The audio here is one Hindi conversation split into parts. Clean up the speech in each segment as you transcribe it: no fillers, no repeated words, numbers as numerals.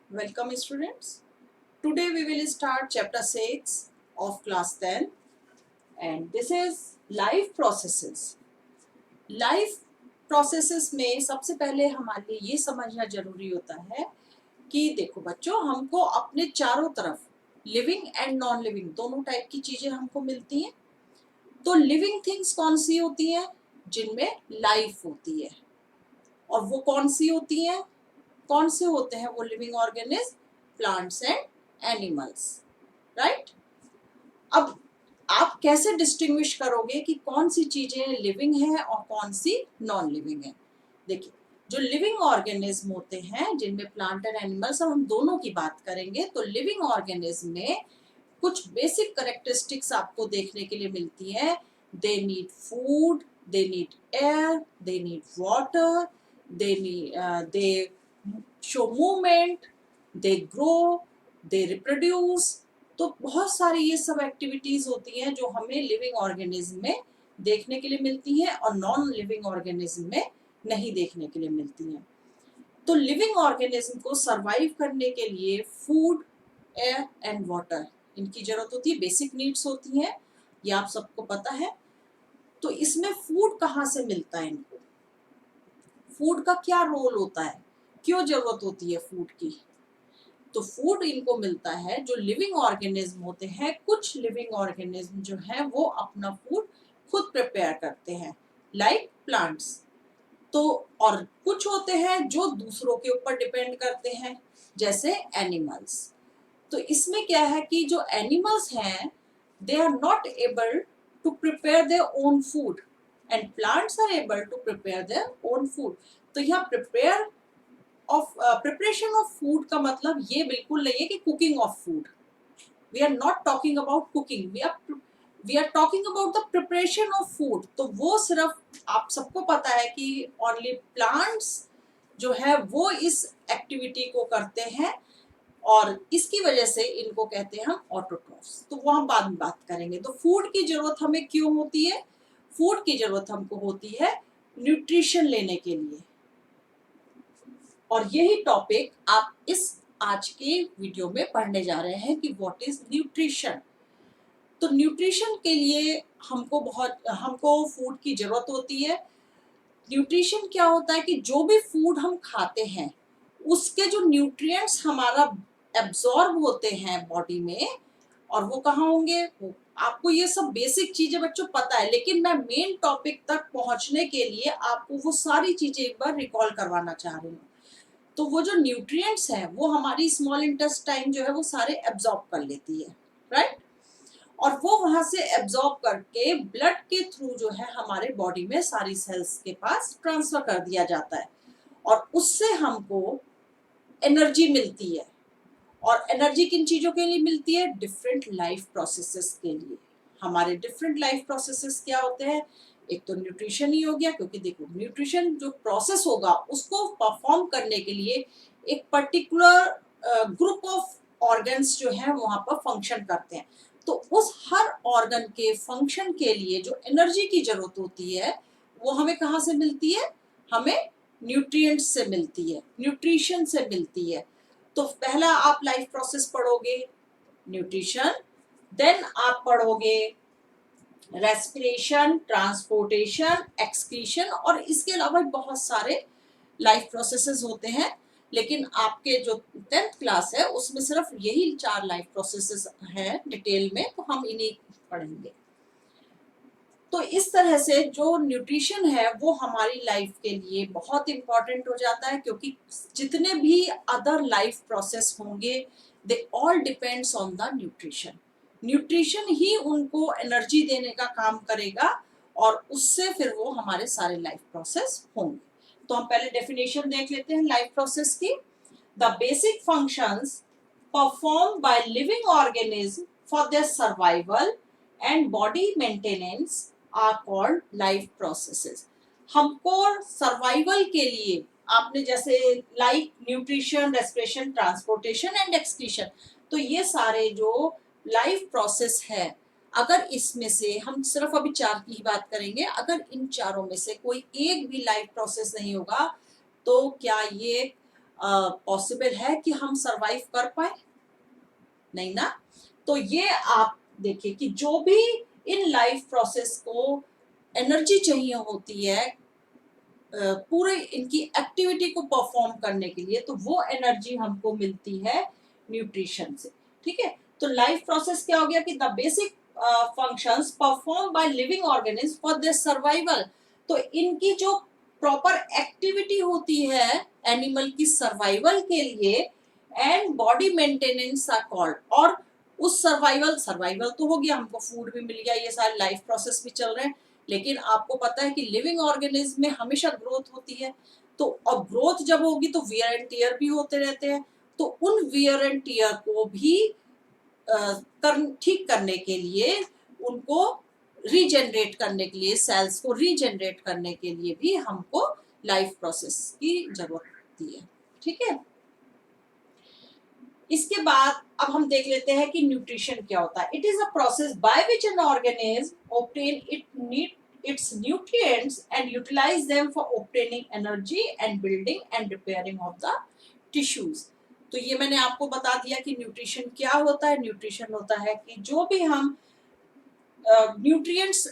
Welcome students. Today we will start chapter 6 of class 10 and this is life processes. Life processes में सबसे पहले हमारे लिए ये समझना जरूरी होता है कि देखो बच्चों, हमको अपने चारों तरफ लिविंग एंड नॉन लिविंग दोनों टाइप की चीजें हमको मिलती हैं। तो लिविंग थिंग्स कौन सी होती हैं? जिनमें लाइफ होती है। और वो कौन सी होती हैं? कौन से होते हैं वो living organism? Plants and animals, right. अब आप कैसे डिस्टिंग्विश करोगे कि कौन सी चीजें लिविंग है और कौन सी नॉन लिविंग है? देखिए, जो लिविंग ऑर्गेनिज्म होते हैं जिनमें प्लांट एंड एनिमल्स, और हम दोनों की बात करेंगे, तो लिविंग ऑर्गेनिज्म में कुछ बेसिक करेक्टरिस्टिक्स आपको देखने के लिए मिलती है। They need food, they need air, they need water, they show movement, they grow, they reproduce. तो बहुत सारी ये सब एक्टिविटीज होती हैं जो हमें लिविंग ऑर्गेनिज्म में देखने के लिए मिलती हैं और नॉन लिविंग ऑर्गेनिज्म में नहीं देखने के लिए मिलती हैं। तो लिविंग ऑर्गेनिज्म को सरवाइव करने के लिए फूड, एयर एंड वाटर इनकी जरूरत होती है, बेसिक नीड्स होती हैं, ये आप सबको पता है। तो इसमें फूड कहाँ से मिलता है इनको? फूड का क्या रोल होता है? क्यों जरूरत होती है फूड की? तो फूड इनको मिलता है जो लिविंग ऑर्गेनिज्म होते हैं। कुछ लिविंग ऑर्गेनिज्म जो है वो अपना फूड खुद प्रिपेयर करते हैं, लाइक प्लांट्स। तो और कुछ होते हैं जो दूसरों के ऊपर डिपेंड करते हैं, जैसे एनिमल्स। तो इसमें क्या है कि जो एनिमल्स हैं, they are not able to prepare their own food and plants are able to prepare their own food. तो यहाँ प्रिपरेशन ऑफ फूड का मतलब ये बिल्कुल नहीं है कि cooking of food. We are not talking about cooking, we are talking about the preparation of food. तो वो सिर्फ आप सबको पता है कि ओनली प्लांट्स जो है वो इस एक्टिविटी को करते हैं और इसकी वजह से इनको कहते हैं हम ऑटोट्रॉफ्स। तो वो हम बाद में बात करेंगे। तो फूड की जरूरत हमें क्यों होती है? फूड की जरूरत हमको होती है न्यूट्रिशन लेने के लिए। और यही टॉपिक आप इस आज के वीडियो में पढ़ने जा रहे हैं कि व्हाट इज न्यूट्रिशन। तो न्यूट्रिशन के लिए हमको फूड की जरूरत होती है। न्यूट्रिशन क्या होता है कि जो भी फूड हम खाते हैं उसके जो न्यूट्रिएंट्स हमारा एब्जॉर्ब होते हैं बॉडी में, और वो कहाँ होंगे? आपको ये सब बेसिक चीजें बच्चों पता है, लेकिन मैं मेन टॉपिक तक पहुंचने के लिए आपको वो सारी चीजें एक बार रिकॉल करवाना चाह रही हूँ। तो वो जो न्यूट्रिएंट्स हैं वो हमारी स्मॉल इंटेस्टाइन जो है वो सारे एब्जॉर्ब कर लेती है, राइट। और वो वहां से एब्जॉर्ब करके ब्लड के थ्रू जो है हमारे बॉडी में सारी सेल्स के पास ट्रांसफर कर दिया जाता है और उससे हमको एनर्जी मिलती है। और एनर्जी किन चीजों के लिए मिलती है? डिफरेंट लाइफ प्रोसेसेस के लिए। हमारे डिफरेंट लाइफ प्रोसेसेस क्या होते हैं? एक तो न्यूट्रिशन ही हो गया, क्योंकि देखो न्यूट्रिशन जो प्रोसेस होगा उसको परफॉर्म करने के लिए एक पर्टिकुलर ग्रुप ऑफ ऑर्गन्स जो है वहां पर फंक्शन करते हैं। तो उस हर ऑर्गन के फंक्शन के लिए जो एनर्जी की जरूरत होती है वो हमें कहाँ से मिलती है? हमें न्यूट्रिएंट्स से मिलती है, न्यूट्रिशन से मिलती है। तो पहला आप लाइफ प्रोसेस पढ़ोगे न्यूट्रिशन, देन आप पढ़ोगे रेस्पिरेशन, ट्रांसपोर्टेशन, एक्सक्रीशन, और इसके अलावा बहुत सारे लाइफ प्रोसेसेस होते हैं। लेकिन आपके जो 10th क्लास है उसमें सिर्फ यही 4 लाइफ प्रोसेसेस हैं डिटेल में, तो हम इन्हीं पढ़ेंगे। तो इस तरह से जो न्यूट्रिशन है वो हमारी लाइफ के लिए बहुत इंपॉर्टेंट हो जाता है, क्योंकि जितने भी अदर लाइफ प्रोसेस होंगे they all depends on the nutrition. Nutrition ही उनको एनर्जी देने का काम करेगा और उससे फिर वो हमारे सारे लाइफ प्रोसेस होंगे। तो हम पहले डेफिनेशन देख लेते हैं लाइफ प्रोसेस की। The basic functions performed by living organism for their survival and body maintenance are called life processes। हमको सर्वाइवल के लिए आपने जैसे like nutrition, respiration, transportation and excretion, तो ये सारे जो लाइफ प्रोसेस है, अगर इसमें से हम सिर्फ अभी 4 की ही बात करेंगे, अगर इन चारों में से कोई एक भी लाइफ प्रोसेस नहीं होगा तो क्या ये पॉसिबल है कि हम सरवाइव कर पाए? नहीं ना। तो ये आप देखिए कि जो भी इन लाइफ प्रोसेस को एनर्जी चाहिए होती है पूरे इनकी एक्टिविटी को परफॉर्म करने के लिए, तो वो एनर्जी हमको मिलती है न्यूट्रिशन से। ठीक है, तो लाइफ प्रोसेस क्या हो गया कि the basic functions perform by living organism for their survival. तो इनकी जो प्रॉपर एक्टिविटी होती है एनिमल की सर्वाइवल के लिए and body maintenance are called. और उस सर्वाइवल सर्वाइवल तो हो गया, हमको फूड भी मिल गया, ये सारे लाइफ प्रोसेस भी चल रहे हैं, लेकिन आपको पता है कि लिविंग ऑर्गेनिज्म में हमेशा ग्रोथ होती है। तो अब ग्रोथ जब होगी तो वियर एंड टीयर भी होते रहते हैं। तो उन वियर एंड टीयर को भी ठीक करने के लिए, उनको रीजनरेट करने के लिए, सेल्स को रीजनरेट करने के लिए भी हमको लाइफ प्रोसेस की जरूरत होती है। ठीक है, इसके बाद अब हम देख लेते हैं कि न्यूट्रिशन क्या होता है। It is a process by which an organism obtain its nutrients and utilize them for obtaining energy and building and repairing of the tissues। तो ये मैंने आपको बता दिया कि न्यूट्रिशन क्या होता है। न्यूट्रिशन होता है कि जो भी हम न्यूट्रिएंट्स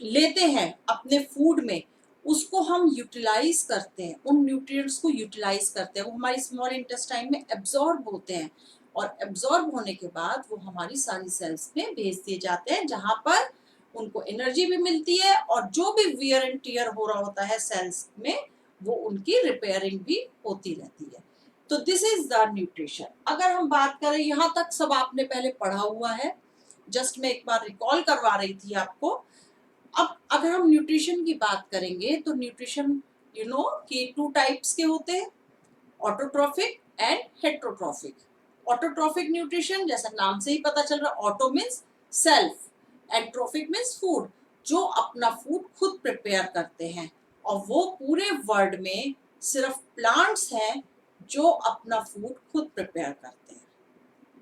लेते हैं अपने फूड में, उसको हम यूटिलाइज करते हैं, उन न्यूट्रिएंट्स को यूटिलाइज करते हैं, वो हमारी स्मॉल इंटेस्टाइन में एब्जॉर्ब होते हैं और एब्जॉर्ब होने के बाद वो हमारी सारी सेल्स में भेज दिए जाते हैं, जहां पर उनको एनर्जी भी मिलती है और जो भी वियर एंड टीयर हो रहा होता है सेल्स में, वो उनकी रिपेयरिंग भी होती रहती है। तो दिस इज द न्यूट्रिशन। अगर हम बात करें, यहाँ तक सब आपने पहले पढ़ा हुआ है, जस्ट मैं एक बार रिकॉल करवा रही थी आपको। अब अगर हम न्यूट्रिशन की बात करेंगे तो न्यूट्रिशन यू नो कि टू टाइप्स के होते हैं, autotrophic and heterotrophic. Autotrophic nutrition जैसा नाम से ही पता चल रहा है, auto means self and trophic means food, जो अपना फूड खुद प्रिपेयर करते हैं। और वो पूरे वर्ल्ड में सिर्फ प्लांट्स हैं जो अपना फूड खुद प्रिपेयर करते हैं,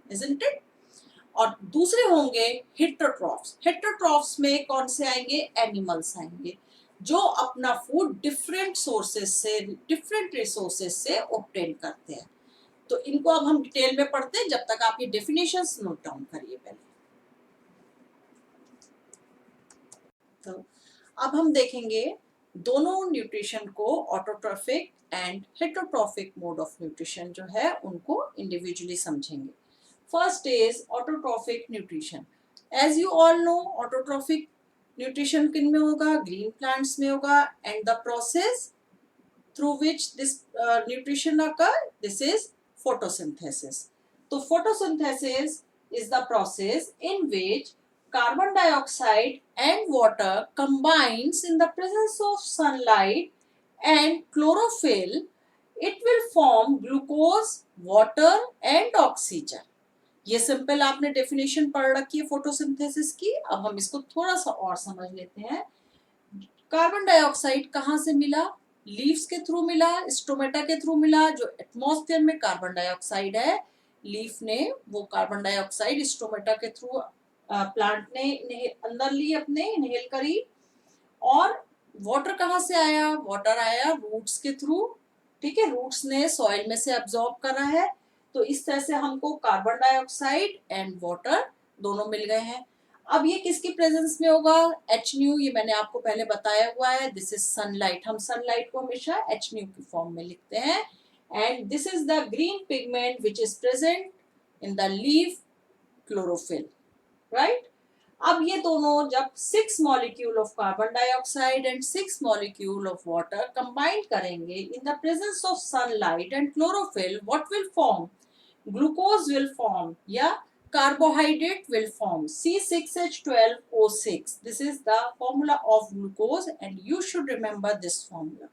इजंट इट? और दूसरे होंगे हेट्रोट्रॉफ्स। हेट्रोट्रॉफ्स में कौन से आएंगे? एनिमल्स आएंगे, जो अपना फूड डिफरेंट सोर्सेस से, डिफरेंट रिसोर्सेस से ऑब्टेन करते हैं। तो इनको अब हम डिटेल में पढ़ते हैं, जब तक आप ये डेफिनेशंस नोट डाउन करिए पहले। तो अब हम देखेंगे दोनों न्यूट्रिशन को, autotrophic and heterotrophic mode of nutrition जो है उनको इंडिविजुअली समझेंगे। First is autotrophic nutrition. As you all know, autotrophic nutrition किन में होगा? Green plants में होगा, and the process through which this nutrition occur, this is photosynthesis. तो photosynthesis is the process in which carbon dioxide and water combines in the presence of sunlight and chlorophyll. It will form glucose, water and oxygen. ये सिंपल आपने डेफिनेशन पढ़ रखी है फोटोसिंथेसिस की। अब हम इसको थोड़ा सा और समझ लेते हैं। कार्बन डाइऑक्साइड कहाँ से मिला? लीव्स के थ्रू मिला, स्टोमेटा के थ्रू मिला। जो एटमॉस्फेयर में कार्बन डाइऑक्साइड है, लीफ ने वो कार्बन डाइऑक्साइड स्टोमेटा के थ्रू प्लांट ने अंदर ली, अपने इनहेल करी। और वाटर कहाँ से आया? वाटर आया रूट्स के थ्रू। ठीक है, रूट्स ने सॉइल में से अब्सॉर्ब करा है। तो इस तरह से हमको कार्बन डाइऑक्साइड एंड वाटर दोनों मिल गए हैं। अब ये किसकी प्रेजेंस में होगा? एच न्यू, ये मैंने आपको पहले बताया हुआ है। This is sunlight. हम सनलाइट को हमेशा एच न्यू की फॉर्म में लिखते हैं। And this is the green pigment which is present in the leaf, chlorophyll, right? अब ये दोनों जब 6 molecule of carbon dioxide and 6 molecule of water combine करेंगे in the presence of sunlight and chlorophyll, what will form? Glucose will form, yeah, carbohydrate will form, C6H12O6. This is the formula of glucose and you should remember this formula.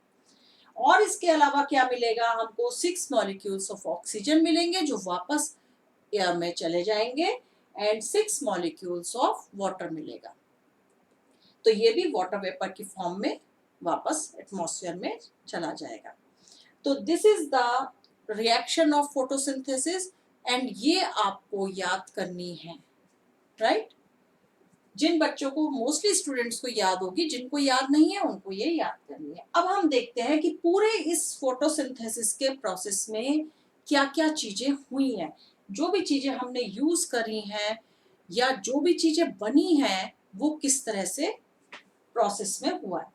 और इसके अलावा क्या मिलेगा हमको? 6 molecules of oxygen मिलेंगे जो वापस एयर में चले जाएंगे, एंड 6 molecules of water मिलेगा। तो ये भी वाटर वेपर की फॉर्म में वापस एटमॉस्फेयर में चला जाएगा। तो this is the reaction of photosynthesis, and ये आपको याद करनी है, राइट? जिन बच्चों को, मोस्टली स्टूडेंट्स को याद होगी, जिनको याद नहीं है उनको ये याद करनी है। अब हम देखते हैं कि पूरे इस फोटोसिंथेसिस के प्रोसेस में क्या क्या चीजें हुई हैं, जो भी चीजें हमने यूज करी हैं या जो भी चीजें बनी हैं वो किस तरह से प्रोसेस में हुआ है।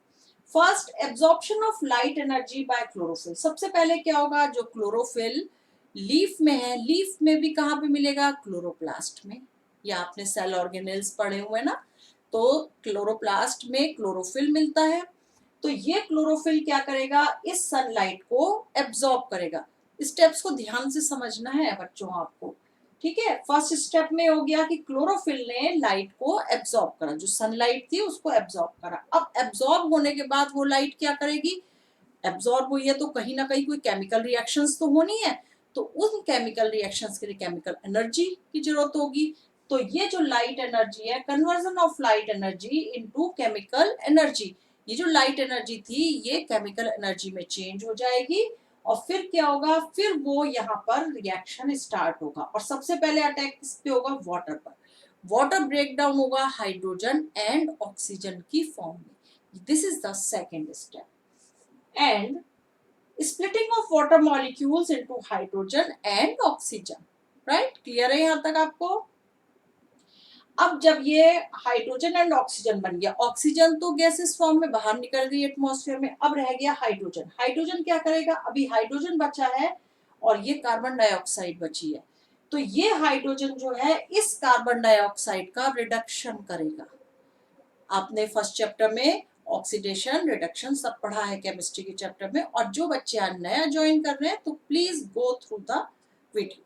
First, absorption of light energy by chlorophyll. सबसे पहले क्या होगा, जो क्लोरोफिल लीफ में है, लीफ में भी कहाँ पे मिलेगा, क्लोरोप्लास्ट में। या आपने सेल ऑर्गेनेल्स पढ़े हुए ना, तो क्लोरोप्लास्ट में क्लोरोफिल मिलता है। तो ये क्लोरोफिल क्या करेगा, इस सनलाइट को एब्जॉर्ब करेगा। स्टेप्स को ध्यान से समझना है बच्चों आपको, ठीक है। फर्स्ट स्टेप में हो गया कि क्लोरोफिल ने लाइट को एब्जॉर्ब करा, जो सनलाइट थी उसको एब्जॉर्ब करा। अब एब्जॉर्ब होने के बाद वो लाइट क्या करेगी, एब्जॉर्ब हुई है तो कहीं ना कहीं कोई केमिकल रिएक्शंस तो होनी है, तो उन केमिकल रिएक्शंस के लिए केमिकल एनर्जी की जरूरत होगी। तो ये जो लाइट एनर्जी है, conversion of light energy into chemical energy, ये जो लाइट एनर्जी थी ये केमिकल एनर्जी में चेंज हो जाएगी। और फिर क्या होगा, फिर वो यहाँ पर रिएक्शन स्टार्ट होगा और सबसे पहले अटैक किस पे होगा, वाटर पर। वाटर ब्रेक डाउन होगा हाइड्रोजन एंड ऑक्सीजन की फॉर्म में। This is the second step. and splitting of water molecules into hydrogen and oxygen, right? Clear है यहाँ तक आपको? अब जब ये हाइड्रोजन एंड ऑक्सीजन बन गया, ऑक्सीजन तो गैसेस फॉर्म में बाहर निकल गई एटमॉस्फेयर में, अब रह गया हाइड्रोजन। हाइड्रोजन क्या करेगा, अभी हाइड्रोजन बचा है और ये कार्बन डाइऑक्साइड बची है। तो ये हाइड्रोजन जो है इस कार्बन डाइऑक्साइड का रिडक्शन करेगा। आपने फर्स्ट चैप्टर में ऑक्सीडेशन रिडक्शन सब पढ़ा है केमिस्ट्री के चैप्टर में, और जो बच्चे आज नया ज्वाइन कर रहे हैं तो please go through the video.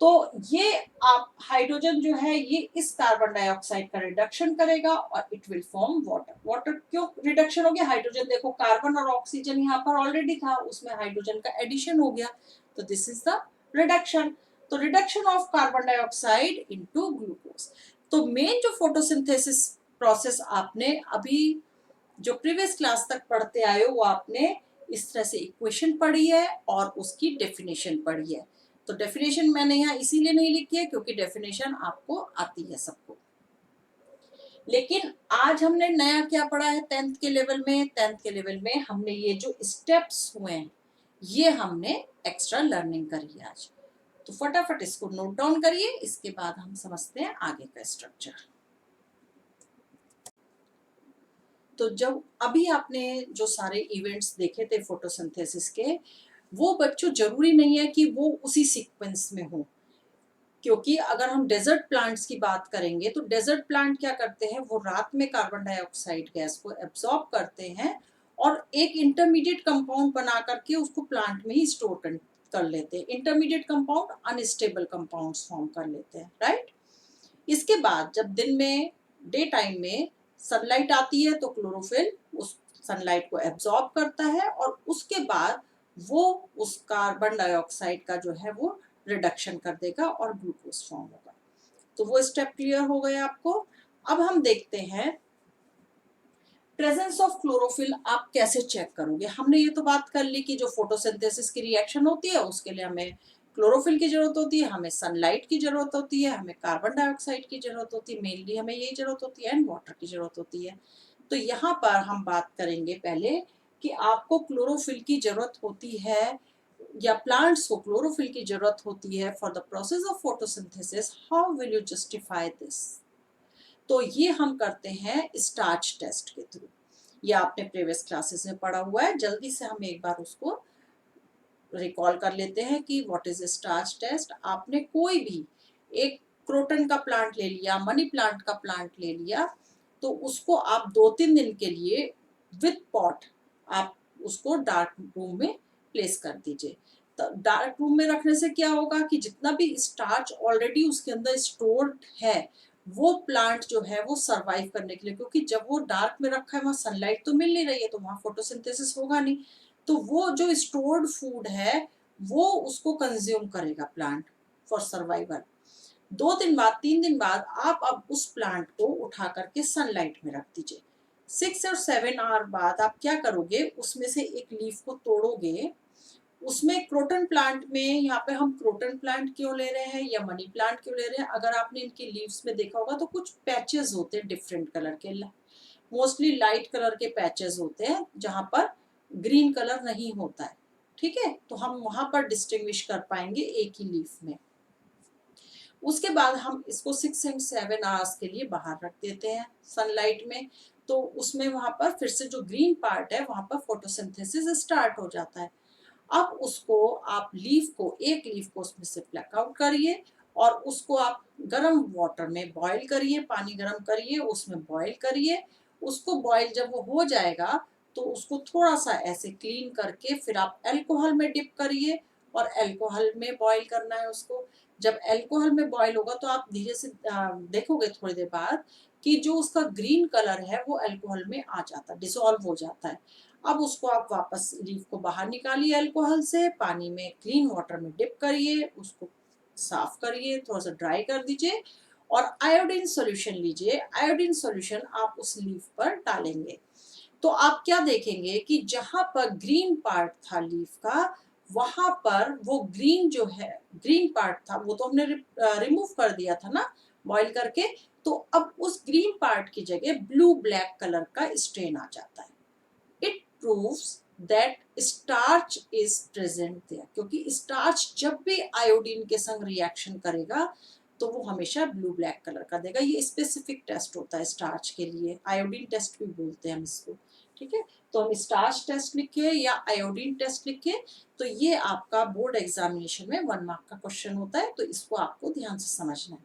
तो ये आप हाइड्रोजन जो है ये इस कार्बन डाइऑक्साइड का रिडक्शन करेगा और it will form water. Water क्यों रिडक्शन हो गया, हाइड्रोजन देखो कार्बन और ऑक्सीजन यहाँ पर ऑलरेडी था, उसमें हाइड्रोजन का एडिशन हो गया, तो दिस इज द रिडक्शन। तो reduction of carbon dioxide into glucose. तो मेन जो फोटोसिंथेसिस प्रोसेस आपने अभी जो प्रीवियस क्लास तक पढ़ते आए हो वो आपने इस तरह से इक्वेशन पढ़ी है और उसकी डेफिनेशन पढ़ी है। तो डेफिनेशन मैंने यहाँ इसीलिए नहीं लिखी है क्योंकि डेफिनेशन आपको आती है सबको। लेकिन आज हमने नया क्या पढ़ा है, टेंथ के लेवल में, टेंथ के लेवल में हमने ये जो स्टेप्स हुए हैं ये हमने एक्स्ट्रा लर्निंग करी है आज। तो फटाफट इसको नोट डाउन करिए, इसके बाद हम समझते हैं आगे का स्ट्रक्चर। तो जब अभी आपने जो सारे इवेंट्स देखे थे फोटोसिंथेसिस के, वो बच्चों जरूरी नहीं है कि वो उसी सीक्वेंस में हो, क्योंकि अगर हम डेजर्ट प्लांट्स की बात करेंगे तो डेजर्ट प्लांट क्या करते हैं, वो रात में कार्बन डाइऑक्साइड गैस को एब्जॉर्ब करते हैं और एक इंटरमीडिएट कंपाउंड बना करके उसको प्लांट में ही स्टोर कर लेते हैं। Intermediate compound unstable compounds form कर लेते हैं, राइट। इसके बाद जब दिन में, डे टाइम में सनलाइट आती है तो क्लोरोफिल उस सनलाइट को एब्जॉर्ब करता है और उसके बाद वो उस कार्बन डाइऑक्साइड का जो है वो रिडक्शन कर देगा और ग्लूकोज फॉर्म होगा। तो वो स्टेप क्लियर हो गए आपको। अब हम देखते हैं प्रेजेंस ऑफ क्लोरोफिल आप कैसे चेक करोगे। हमने ये तो बात कर ली कि जो फोटोसिंथेसिस की रिएक्शन होती है उसके लिए हमें क्लोरोफिल की जरूरत होती है, हमें सनलाइट की जरूरत होती है, हमें कार्बन डाइऑक्साइड की जरूरत होती है, मेनली हमें यही जरूरत होती है, एंड वाटर की जरूरत होती है। तो यहाँ पर हम बात करेंगे पहले कि आपको क्लोरोफिल की जरूरत होती है या प्लांट्स को क्लोरोफिल की जरूरत होती है for the process of photosynthesis. How will you justify this? तो ये हम करते हैं स्टार्च टेस्ट के थ्रू। ये आपने प्रीवियस क्लासेस में पढ़ा हुआ है, जल्दी से हम एक बार उसको रिकॉल कर लेते हैं कि व्हाट इज स्टार्च टेस्ट। आपने कोई भी एक क्रोटन का प्लांट ले लिया, मनी प्लांट का प्लांट ले लिया, तो उसको आप 2-3 दिन के लिए विथ पॉट आप उसको डार्क रूम में प्लेस कर दीजिए। तो डार्क रूम में रखने से क्या होगा कि जितना भी स्टार्च ऑलरेडी उसके अंदर स्टोर्ड है वो प्लांट जो है वो सरवाइव करने के लिए, क्योंकि जब वो डार्क में रखा है वहाँ सनलाइट तो मिल नहीं रही है तो वहाँ फोटोसिंथेसिस होगा नहीं, तो वो जो स्टोर्ड फूड है वो उसको कंज्यूम करेगा प्लांट फॉर सर्वाइवल। 2 दिन बाद, 3 दिन बाद आप अब उस प्लांट को उठा करके सनलाइट में रख दीजिए। 6 और 7 आवर बाद आप क्या करोगे, उसमें से एक लीफ को तोड़ोगे उसमें क्रोटन प्लांट में, यहाँ पे हम क्रोटन प्लांट क्यों ले रहे हैं या मनी प्लांट क्यों ले रहे हैं, अगर आपने इनकी लीव्स में देखा होगा तो कुछ पैचेस होते हैं डिफरेंट कलर के, मोस्टली लाइट कलर के पैचेस होते हैं जहाँ पर ग्रीन कलर नहीं होता है। ठीक है, तो हम वहां पर डिस्टिंग्विश कर पाएंगे एक ही लीफ में। उसके बाद हम इसको 6 and 7 आवर्स के लिए बाहर रख देते हैं सनलाइट में। तो उसमें वहां पर फिर से जो ग्रीन पार्ट है वहां पर फोटोसिंथेसिस स्टार्ट हो जाता है। अब उसको आप लीफ को, एक लीफ को उसमें से प्लक आउट करिए और उसको आप गर्म वाटर में बॉईल करिए, पानी गर्म करिए, उसमें बॉईल करिए। उसको बॉईल जब वो हो जाएगा तो उसको थोड़ा सा ऐसे क्लीन करके फिर आप अल्कोहल में डिप करिए और अल्कोहल में बॉईल करना है उसको। जब अल्कोहल में बॉईल होगा तो आप धीरे से देखोगे थोड़ी देर बाद कि जो उसका ग्रीन कलर है वो अल्कोहल में आ जाता है, डिसॉल्व हो जाता है। अब उसको आप वापस लीफ को बाहर निकालिए अल्कोहल से, पानी में क्लीन वाटर में डिप करिए, उसको साफ करिए, थोड़ा सा ड्राई कर दीजिए और आयोडीन सॉल्यूशन लीजिए। आयोडीन सॉल्यूशन आप उस लीफ पर डालेंगे तो आप क्या देखेंगे कि जहां पर ग्रीन पार्ट था लीफ का, वहां पर वो ग्रीन जो है, ग्रीन पार्ट था वो तो हमने रिमूव कर दिया था ना बॉईल करके। तो अब उस ग्रीन पार्ट की जगह ब्लू ब्लैक कलर का स्टेन आ जाता है। It proves that starch is present there, क्योंकि स्टार्च जब भी आयोडीन के संग रिएक्शन करेगा तो वो हमेशा ब्लू ब्लैक कलर का देगा। ये स्पेसिफिक टेस्ट होता है स्टार्च के लिए, आयोडीन टेस्ट भी बोलते हैं हम इसको। ठीक है, तो हम स्टार्च टेस्ट लिखे या आयोडीन टेस्ट लिखे तो ये आपका बोर्ड एग्जामिनेशन में 1 मार्क का क्वेश्चन होता है, तो इसको आपको ध्यान से समझना है।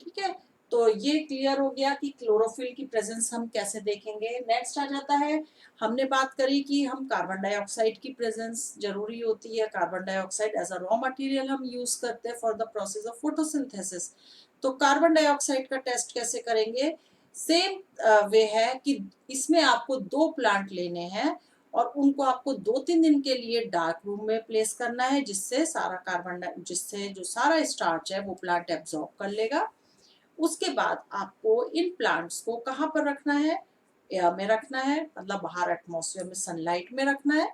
ठीक है, तो ये क्लियर हो गया कि क्लोरोफिल की प्रेजेंस हम कैसे देखेंगे। नेक्स्ट आ जाता है, हमने बात करी कि हम कार्बन डाइऑक्साइड की प्रेजेंस जरूरी होती है। Carbon dioxide as a raw material हम यूज करते हैं for the process of photosynthesis. तो कार्बन डाइऑक्साइड का टेस्ट कैसे करेंगे, सेम वे है कि इसमें आपको 2 प्लांट लेने हैं और उनको आपको 2-3 दिन के लिए डार्क रूम में प्लेस करना है, जिससे सारा जिससे जो सारा स्टार्च है वो प्लांट एब्जॉर्ब कर लेगा। उसके बाद आपको इन प्लांट्स को कहाँ पर रखना है, एयर में रखना है, मतलब बाहर एटमॉस्फेयर में सनलाइट में रखना है।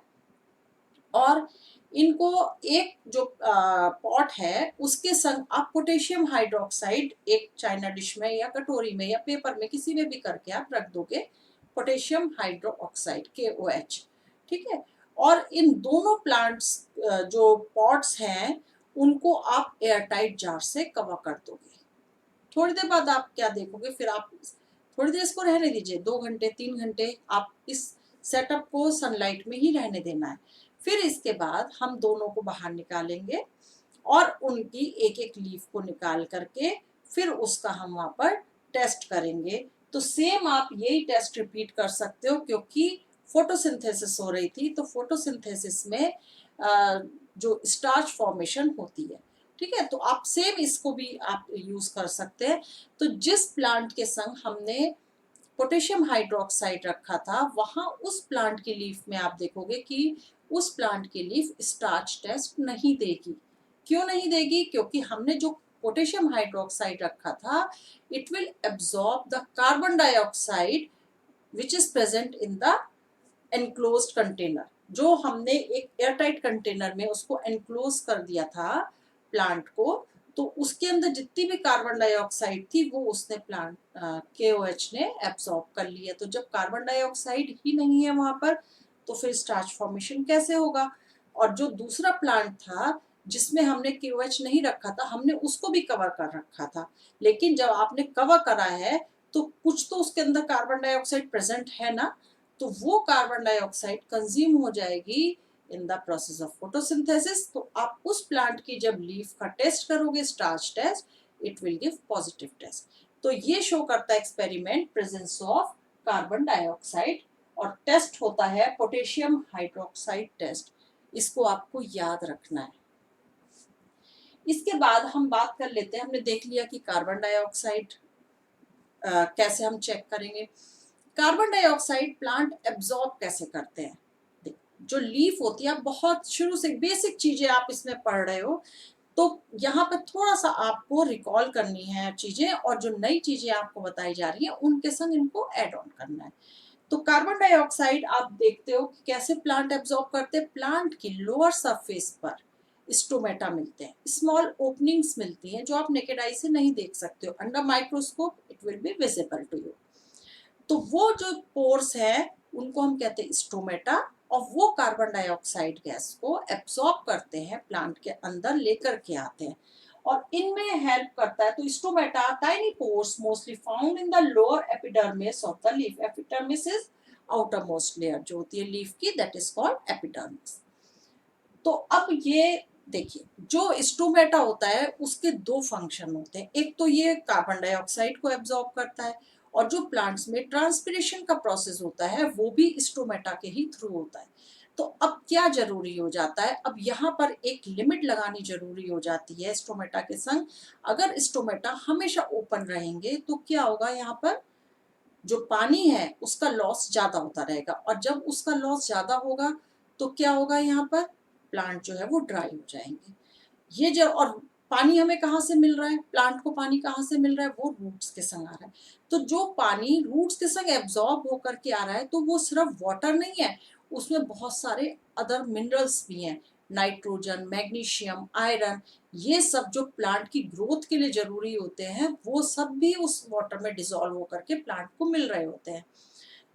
और इनको एक जो पॉट है उसके संग आप पोटेशियम हाइड्रोक्साइड एक चाइना डिश में या कटोरी में या पेपर में किसी में भी करके आप रख दोगे, पोटेशियम हाइड्रोक्साइड KOH। ठीक है, और इन दोनों प्लांट्स जो पॉट्स हैं उनको आप एयरटाइट जार से कवर कर दोगे। थोड़ी देर बाद आप क्या देखोगे, फिर आप थोड़ी देर इसको रहने दीजिए, 2 घंटे 3 घंटे आप इस सेटअप को सनलाइट में ही रहने देना है। फिर इसके बाद हम दोनों को बाहर निकालेंगे और उनकी एक एक लीफ को निकाल करके फिर उसका हम वहां पर टेस्ट करेंगे। तो सेम आप यही टेस्ट रिपीट कर सकते हो, क्योंकि फोटोसिंथेसिस हो रही थी तो फोटोसिंथेसिस में जो स्टार्च फॉर्मेशन होती है। ठीक है, तो आप सेम इसको भी आप यूज कर सकते हैं। तो जिस प्लांट के संग हमने पोटेशियम हाइड्रोक्साइड रखा था वहां उस प्लांट की लीफ में आप देखोगे कि उस प्लांट की लीफ स्टार्च टेस्ट नहीं देगी। क्यों नहीं देगी, क्योंकि हमने जो पोटेशियम हाइड्रोक्साइड रखा था it will absorb the carbon dioxide which is present in the enclosed container. जो हमने एक एयरटाइट कंटेनर में उसको एनक्लोज कर दिया था प्लांट को, तो उसके अंदर जितनी भी कार्बन डाइऑक्साइड थी वो उसने प्लांट KOH ने एब्सॉर्ब कर लिया। तो जब कार्बन डाइऑक्साइड ही नहीं है वहां पर तो फिर स्टार्च फॉर्मेशन कैसे होगा। और जो दूसरा प्लांट था जिसमें हमने KOH नहीं रखा था हमने उसको भी कवर कर रखा था, लेकिन जब आपने कवर करा है तो कुछ तो उसके अंदर कार्बन डाइऑक्साइड प्रेजेंट है ना, तो वो कार्बन डाइऑक्साइड कंज्यूम हो जाएगी in the process of photosynthesis. तो आप उस प्लांट की जब लीफ का टेस्ट करोगे starch test, it will give positive test. तो ये शो करता है experiment presence of carbon dioxide और टेस्ट होता है पोटेशियम हाइड्रोक्साइड टेस्ट। इसको आपको याद रखना है। इसके बाद हम बात कर लेते हैं, हमने देख लिया कि कार्बन डाइऑक्साइड कैसे हम चेक करेंगे। कार्बन डाइऑक्साइड प्लांट एब्जॉर्ब कैसे करते हैं। जो लीफ होती है, बहुत शुरू से बेसिक चीजें आप इसमें पढ़ रहे हो तो यहाँ पे थोड़ा सा आपको रिकॉल करनी है चीजें, और जो नई चीजें आपको बताई जा रही है उनके संग इनको ऐड ऑन करना है। तो कार्बन डाइऑक्साइड आप देखते हो कि कैसे प्लांट एब्जॉर्ब करते हैं। प्लांट की लोअर सरफेस पर स्टोमेटा मिलते हैं, स्मॉल ओपनिंग्स मिलती हैं जो आप नेकेड आई से नहीं देख सकते हो। Under microscope it will be visible to you. तो वो जो पोर्स है उनको हम कहते हैं स्टोमेटा, और वो कार्बन डाइऑक्साइड गैस को एब्सॉर्ब करते हैं, प्लांट के अंदर लेकर के आते हैं और इनमें हेल्प करता है। तो stomata tiny pores mostly found in the lower epidermis of the leaf. Epidermis is outer most layer जो होती है लीफ की, दैट इज कॉल्ड एपिडर्मिस। तो अब ये देखिए, जो स्टोमेटा होता है उसके दो फंक्शन होते हैं। एक तो ये कार्बन डाइऑक्साइड को एब्जॉर्ब करता है, और जो प्लांट्स में ट्रांसपिरेशन का प्रोसेस होता है वो भी स्टोमेटा के ही थ्रू होता है। तो अब क्या जरूरी हो जाता है, अब यहाँ पर एक लिमिट लगानी जरूरी हो जाती है स्टोमेटा के संग। अगर स्टोमेटा हमेशा ओपन रहेंगे तो क्या होगा, यहाँ पर जो पानी है उसका लॉस ज्यादा होता रहेगा, और जब उसका लॉस ज्यादा होगा तो क्या होगा, यहाँ पर प्लांट जो है वो ड्राई हो जाएंगे। ये जो, और पानी हमें कहाँ से मिल रहा है, प्लांट को पानी कहाँ से मिल रहा है, वो रूट्स के संग आ रहा है। तो जो पानी रूट्स के संग एब्जॉर्ब होकर के आ रहा है, तो वो सिर्फ वाटर नहीं है, उसमें बहुत सारे अदर मिनरल्स भी हैं, नाइट्रोजन, मैग्नीशियम, आयरन। ये सब जो प्लांट की ग्रोथ के लिए जरूरी होते हैं वो सब भी उस वाटर में डिसॉल्व होकर के प्लांट को मिल रहे होते हैं।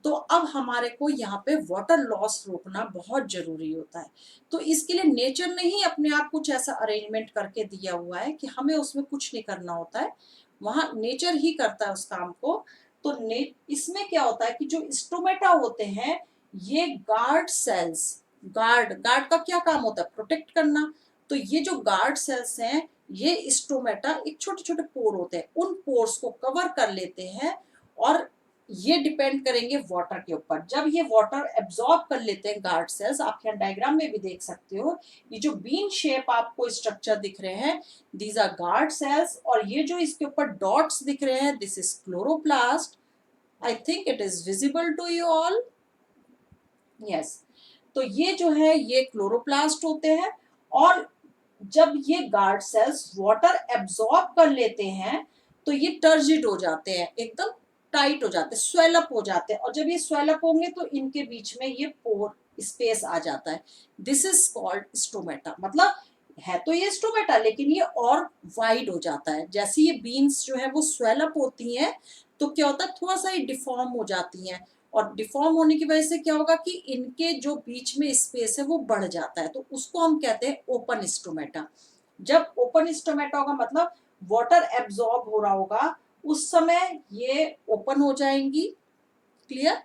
तो अब हमारे को यहाँ पे वाटर लॉस रोकना बहुत जरूरी होता है। तो इसके लिए नेचर ने ही अपने आप कुछ ऐसा अरेंजमेंट करके दिया हुआ है कि हमें उसमें कुछ नहीं करना होता है, वहाँ नेचर ही करता है उस काम को। तो इसमें क्या होता है कि जो स्टोमेटा होते हैं ये गार्ड सेल्स, गार्ड गार्ड का क्या काम होता है, प्रोटेक्ट करना। तो ये जो गार्ड सेल्स हैं, ये स्टोमेटा एक छोटे छोटे पोर होते हैं, उन पोर्स को कवर कर लेते हैं, और ये डिपेंड करेंगे वाटर के ऊपर। जब ये वाटर एब्जॉर्ब कर लेते हैं गार्ड सेल्स, आप यहाँ डायग्राम में भी देख सकते हो, ये जो बीन शेप आपको स्ट्रक्चर दिख रहे हैं, दीज आर गार्ड सेल्स, और ये जो इसके ऊपर डॉट्स दिख रहे हैं, this is chloroplast. I think it is visible to you all, yes. तो ये जो है ये क्लोरोप्लास्ट होते हैं, और जब ये गार्ड सेल्स वाटर एब्जॉर्ब कर लेते हैं तो ये टर्जिड हो जाते हैं, एकदम टाइट हो जाते हैं, स्वेल अप हो जाते हैं, और जब ये स्वेल अप होंगे तो इनके बीच में ये पोर स्पेस आ जाता है। This is called stomata. मतलब है तो ये स्टोमेटा, लेकिन ये और वाइड हो जाता है। जैसे ये बीन्स जो है वो स्वेल अप होती हैं तो क्या होता है, थोड़ा सा ये डिफॉर्म हो जाती हैं, और डिफॉर्म होने की वजह से क्या होगा कि इनके जो बीच में स्पेस है वो बढ़ जाता है, तो उसको हम कहते हैं ओपन स्टोमेटा। जब ओपन स्टोमेटा होगा मतलब वाटर एब्जॉर्ब हो रहा होगा, उस समय ये ओपन हो जाएंगी, क्लियर,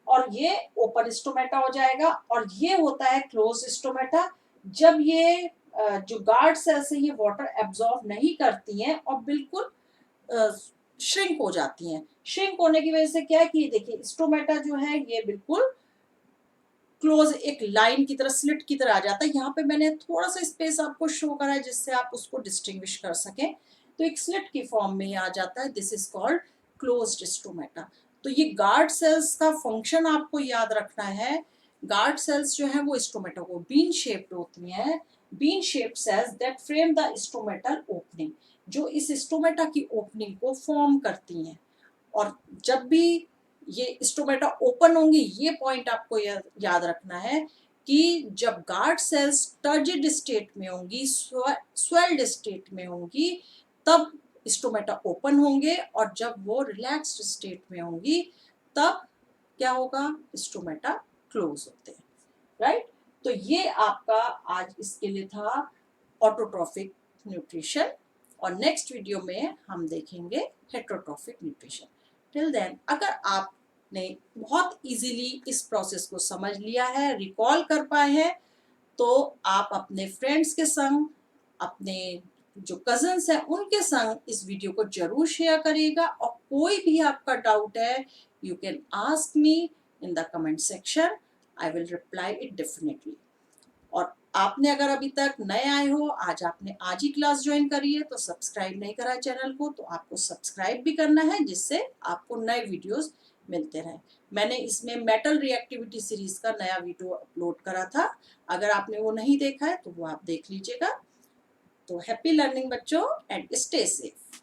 और ये ओपन स्टोमेटा हो जाएगा। और ये होता है क्लोज स्टोमेटा, जब ये जो गार्ड सेल्स है ये वाटर एब्जॉर्ब नहीं करती हैं और बिल्कुल श्रिंक हो जाती हैं। श्रिंक होने की वजह से क्या है कि देखिए स्टोमेटा जो है ये बिल्कुल क्लोज एक लाइन की तरह, स्लिट की तरह आ जाता है। यहाँ पे मैंने थोड़ा सा स्पेस आपको शो करा है जिससे आप उसको डिस्टिंग्विश कर सकें। तो एक स्लिट की फॉर्म में ही आ जाता है, this is called closed stomata. तो ये गार्ड सेल्स का फंक्शन आपको याद रखना है। गार्ड सेल्स जो है वो स्टोमेटा को बीन शेप्ड होती हैं, bean shaped cells that frame the stomatal opening, जो इस स्टोमेटा की ओपनिंग को फॉर्म करती हैं। और जब भी ये स्टोमेटा ओपन होंगी, ये पॉइंट आपको याद रखना है कि जब गार्ड सेल्स टर्जिड स्टेट में होंगी, स्वेल्ड स्टेट में होंगी, तब स्टोमेटा ओपन होंगे, और जब वो रिलैक्स्ड स्टेट में होंगी तब क्या होगा, स्टोमेटा क्लोज होते हैं, राइट। तो ये आपका आज इसके लिए था ऑटोट्रॉफिक न्यूट्रिशन, और नेक्स्ट वीडियो में हम देखेंगे हेटरोट्रॉफिक न्यूट्रिशन। टिल देन, अगर आपने बहुत इजीली इस प्रोसेस को समझ लिया है, रिकॉल कर पाए हैं, तो आप अपने फ्रेंड्स के संग, अपने जो कजन्स हैं उनके संग इस वीडियो को जरूर शेयर करिएगा। और कोई भी आपका डाउट है, you can ask me in the comment section, I will reply it definitely. और आपने अगर अभी तक नए आए हो, आपने आज ही क्लास ज्वाइन करी है, तो सब्सक्राइब नहीं करा है चैनल को, तो आपको सब्सक्राइब भी करना है जिससे आपको नए वीडियोस मिलते रहें। मैंने इसमें मेटल रिएक्टिविटी सीरीज का नया वीडियो अपलोड करा था, अगर आपने वो नहीं देखा है तो वो आप देख लीजिएगा। तो हैप्पी लर्निंग बच्चों, एंड स्टे सेफ।